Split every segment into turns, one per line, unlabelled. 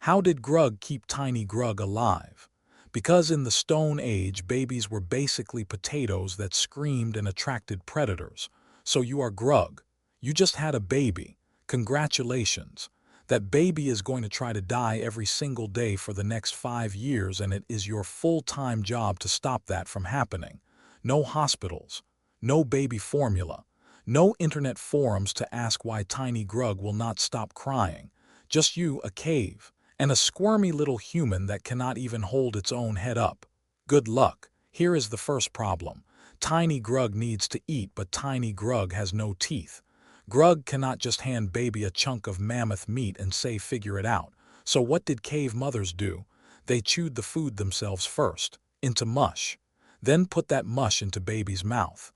How did Grug keep tiny Grug alive? Because in the Stone Age, babies were basically potatoes that screamed and attracted predators. So you are Grug. You just had a baby. Congratulations. That baby is going to try to die every single day for the next 5 years, and it is your full-time job to stop that from happening. No hospitals. No baby formula. No internet forums to ask why tiny Grug will not stop crying. Just you, a cave, and a squirmy little human that cannot even hold its own head up. Good luck. Here is the first problem. Tiny Grug needs to eat, but tiny Grug has no teeth. Grug cannot just hand baby a chunk of mammoth meat and say figure it out. So what did cave mothers do? They chewed the food themselves first, into mush. Then put that mush into baby's mouth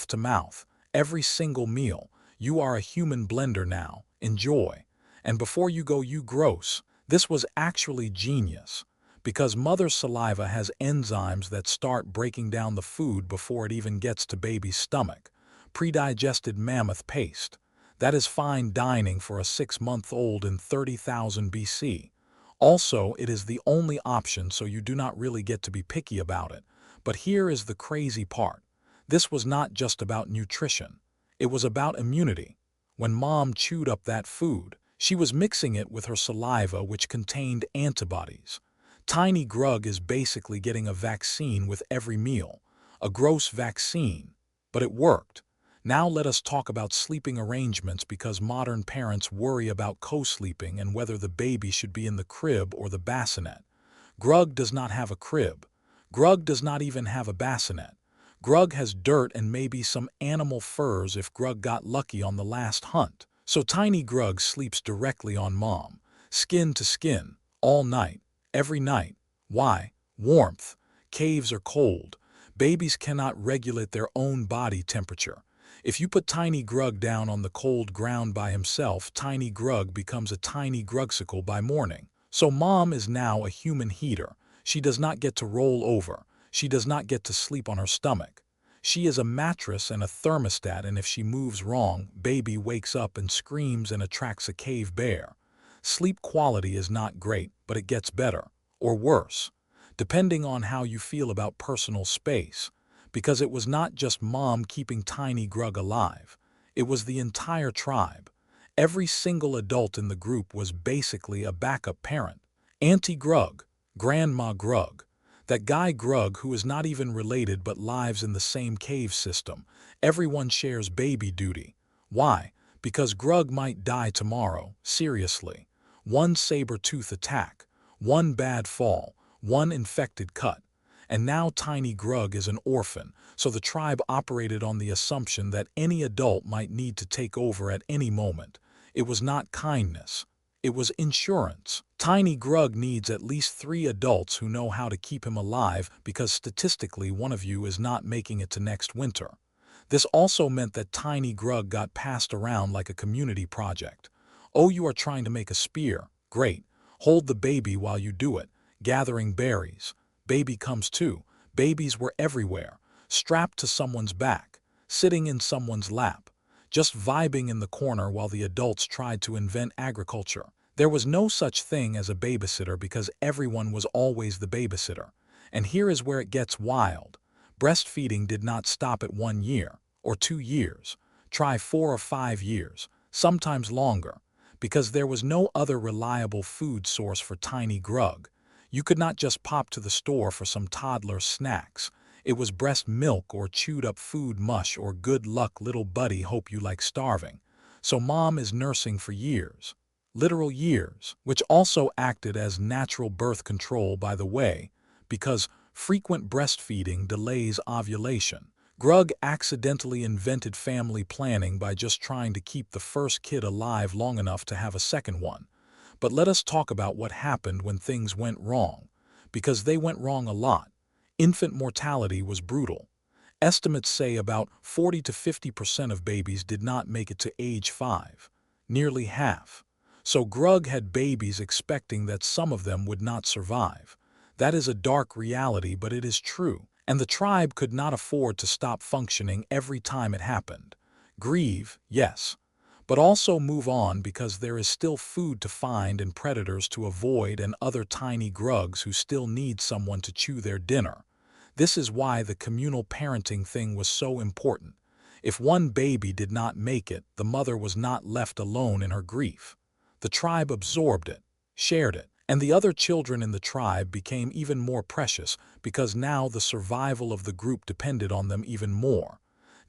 to mouth, every single meal. You are a human blender now. Enjoy. And before you go, you gross. This was actually genius, because mother's saliva has enzymes that start breaking down the food before it even gets to baby's stomach. Pre-digested mammoth paste. That is fine dining for a 6-month-old in 30,000 BC. Also, it is the only option, so you do not really get to be picky about it. But here is the crazy part. This was not just about nutrition. It was about immunity. When mom chewed up that food, she was mixing it with her saliva, which contained antibodies. Tiny Grug is basically getting a vaccine with every meal. A gross vaccine. But it worked. Now let us talk about sleeping arrangements, because modern parents worry about co-sleeping and whether the baby should be in the crib or the bassinet. Grug does not have a crib. Grug does not even have a bassinet. Grug has dirt and maybe some animal furs if Grug got lucky on the last hunt. So tiny Grug sleeps directly on mom, skin to skin, all night, every night. Why? Warmth. Caves are cold. Babies cannot regulate their own body temperature. If you put tiny Grug down on the cold ground by himself, tiny Grug becomes a tiny Grugsicle by morning. So mom is now a human heater. She does not get to roll over. She does not get to sleep on her stomach. She is a mattress and a thermostat, and if she moves wrong, baby wakes up and screams and attracts a cave bear. Sleep quality is not great, but it gets better, or worse, depending on how you feel about personal space. Because it was not just mom keeping tiny Grug alive. It was the entire tribe. Every single adult in the group was basically a backup parent. Auntie Grug, Grandma Grug, that guy Grug who is not even related but lives in the same cave system. Everyone shares baby duty. Why? Because Grug might die tomorrow, seriously. One saber-tooth attack, one bad fall, one infected cut. And now tiny Grug is an orphan, so the tribe operated on the assumption that any adult might need to take over at any moment. It was not kindness. It was insurance. Tiny Grug needs at least 3 adults who know how to keep him alive, because statistically one of you is not making it to next winter. This also meant that tiny Grug got passed around like a community project. Oh, you are trying to make a spear. Great. Hold the baby while you do it. Gathering berries. Baby comes too. Babies were everywhere. Strapped to someone's back. Sitting in someone's lap. Just vibing in the corner while the adults tried to invent agriculture. There was no such thing as a babysitter because everyone was always the babysitter. And here is where it gets wild. Breastfeeding did not stop at 1 year or 2 years. Try 4 or 5 years, sometimes longer, because there was no other reliable food source for tiny Grug. You could not just pop to the store for some toddler snacks. It was breast milk or chewed up food mush or good luck little buddy hope you like starving. So mom is nursing for years. Literal years, which also acted as natural birth control, by the way, because frequent breastfeeding delays ovulation. Grug accidentally invented family planning by just trying to keep the first kid alive long enough to have a second one. But let us talk about what happened when things went wrong, because they went wrong a lot. Infant mortality was brutal. Estimates say about 40 to 50% of babies did not make it to age 5, nearly half. So Grug had babies expecting that some of them would not survive. That is a dark reality, but it is true. And the tribe could not afford to stop functioning every time it happened. Grieve, yes. but also move on because there is still food to find and predators to avoid and other tiny grugs who still need someone to chew their dinner. This is why the communal parenting thing was so important. If one baby did not make it, the mother was not left alone in her grief. The tribe absorbed it, shared it, and the other children in the tribe became even more precious because now the survival of the group depended on them even more.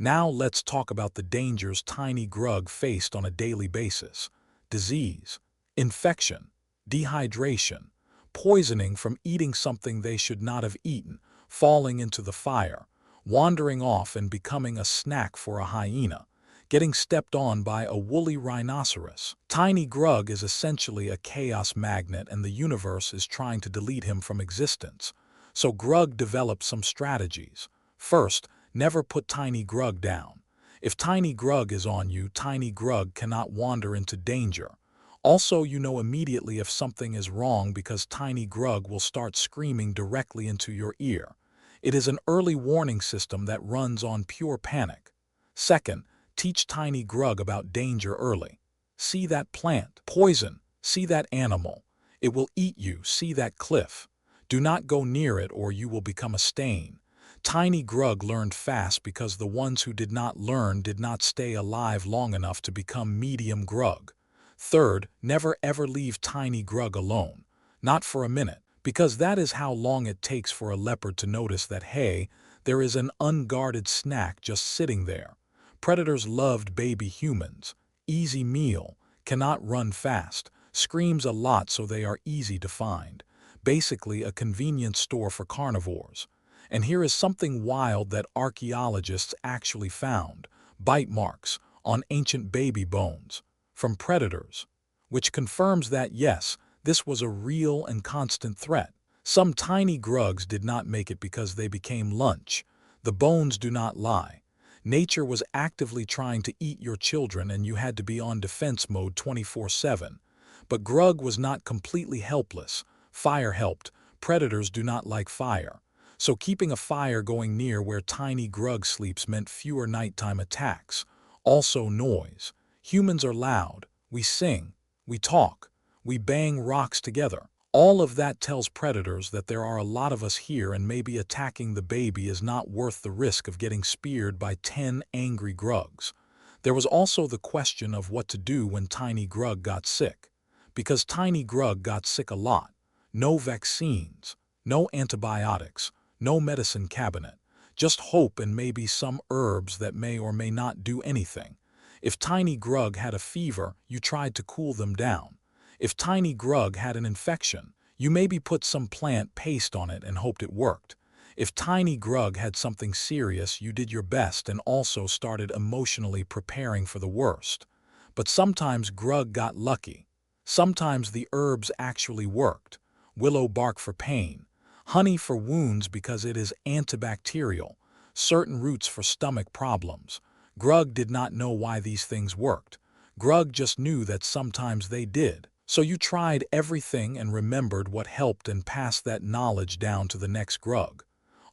Now let's talk about the dangers tiny grug faced on a daily basis. Disease, infection, dehydration, poisoning from eating something they should not have eaten, falling into the fire, wandering off and becoming a snack for a hyena, getting stepped on by a woolly rhinoceros. Tiny Grug is essentially a chaos magnet and the universe is trying to delete him from existence. So Grug developed some strategies. First, never put Tiny Grug down. If Tiny Grug is on you, Tiny Grug cannot wander into danger. Also, you know immediately if something is wrong because Tiny Grug will start screaming directly into your ear. It is an early warning system that runs on pure panic. Second, teach Tiny Grug about danger early. See that plant, poison, see that animal. It will eat you, see that cliff. Do not go near it or you will become a stain. Tiny Grug learned fast because the ones who did not learn did not stay alive long enough to become medium Grug. Third, never ever leave Tiny Grug alone. Not for a minute, because that is how long it takes for a leopard to notice that, hey, there is an unguarded snack just sitting there. Predators loved baby humans. Easy meal, cannot run fast, screams a lot so they are easy to find. Basically a convenience store for carnivores. And here is something wild that archaeologists actually found: bite marks on ancient baby bones from predators, which confirms that yes, this was a real and constant threat. Some tiny grugs did not make it because they became lunch. The bones do not lie. Nature was actively trying to eat your children and you had to be on defense mode 24/7. But Grug was not completely helpless. Fire helped. Predators do not like fire. So keeping a fire going near where Tiny Grug sleeps meant fewer nighttime attacks. Also noise. Humans are loud. We sing. We talk. We bang rocks together. All of that tells predators that there are a lot of us here and maybe attacking the baby is not worth the risk of getting speared by 10 angry Grugs. There was also the question of what to do when Tiny Grug got sick. Because Tiny Grug got sick a lot. No vaccines. No antibiotics. No medicine cabinet, just hope and maybe some herbs that may or may not do anything. If Tiny Grug had a fever, you tried to cool them down. If Tiny Grug had an infection, you maybe put some plant paste on it and hoped it worked. If Tiny Grug had something serious, you did your best and also started emotionally preparing for the worst. But sometimes Grug got lucky. Sometimes the herbs actually worked. Willow bark for pain. Honey for wounds because it is antibacterial, certain roots for stomach problems. Grug did not know why these things worked. Grug just knew that sometimes they did. So you tried everything and remembered what helped and passed that knowledge down to the next Grug.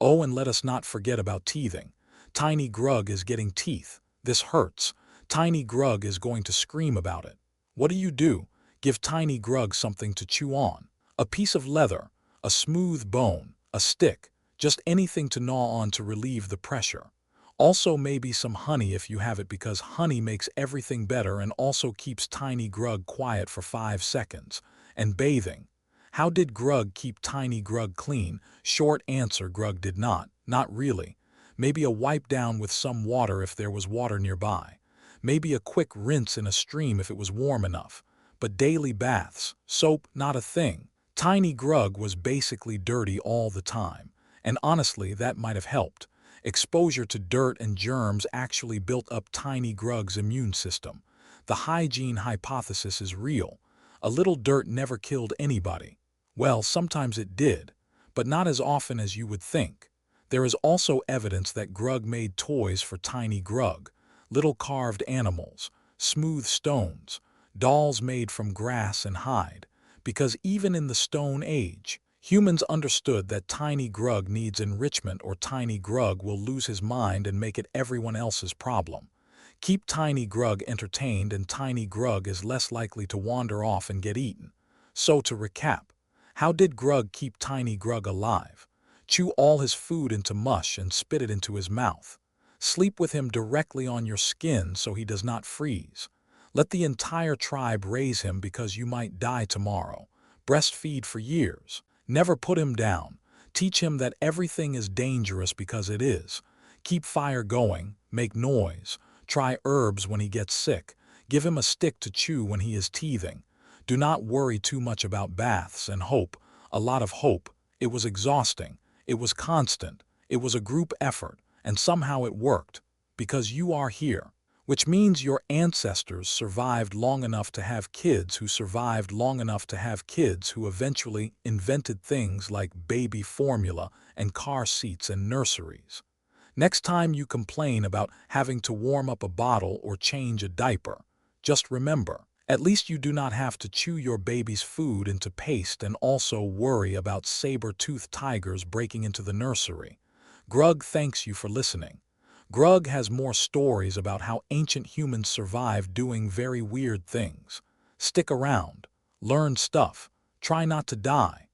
Oh, and let us not forget about teething. Tiny Grug is getting teeth. This hurts. Tiny Grug is going to scream about it. What do? Give Tiny Grug something to chew on. A piece of leather. A smooth bone, a stick, just anything to gnaw on to relieve the pressure. Also maybe some honey if you have it because honey makes everything better and also keeps Tiny Grug quiet for 5 seconds. And bathing. How did Grug keep Tiny Grug clean? Short answer: Grug did not. Not really. Maybe a wipe down with some water if there was water nearby. Maybe a quick rinse in a stream if it was warm enough. But daily baths, soap, not a thing. Tiny Grug was basically dirty all the time, and honestly that might have helped. Exposure to dirt and germs actually built up Tiny Grug's immune system. The hygiene hypothesis is real. A little dirt never killed anybody. Well, sometimes it did, but not as often as you would think. There is also evidence that Grug made toys for Tiny Grug, little carved animals, smooth stones, dolls made from grass and hide. Because even in the Stone Age, humans understood that Tiny Grug needs enrichment or Tiny Grug will lose his mind and make it everyone else's problem. Keep Tiny Grug entertained and Tiny Grug is less likely to wander off and get eaten. So to recap, how did Grug keep Tiny Grug alive? Chew all his food into mush and spit it into his mouth. Sleep with him directly on your skin so he does not freeze. Let the entire tribe raise him because you might die tomorrow. Breastfeed for years. Never put him down. Teach him that everything is dangerous because it is. Keep fire going. Make noise. Try herbs when he gets sick. Give him a stick to chew when he is teething. Do not worry too much about baths and hope. A lot of hope. It was exhausting. It was constant. It was a group effort. And somehow it worked. Because you are here. Which means your ancestors survived long enough to have kids who survived long enough to have kids who eventually invented things like baby formula and car seats and nurseries. Next time you complain about having to warm up a bottle or change a diaper, just remember, at least you do not have to chew your baby's food into paste and also worry about saber-toothed tigers breaking into the nursery. Grug thanks you for listening. Grug has more stories about how ancient humans survived doing very weird things. Stick around. Learn stuff. Try not to die.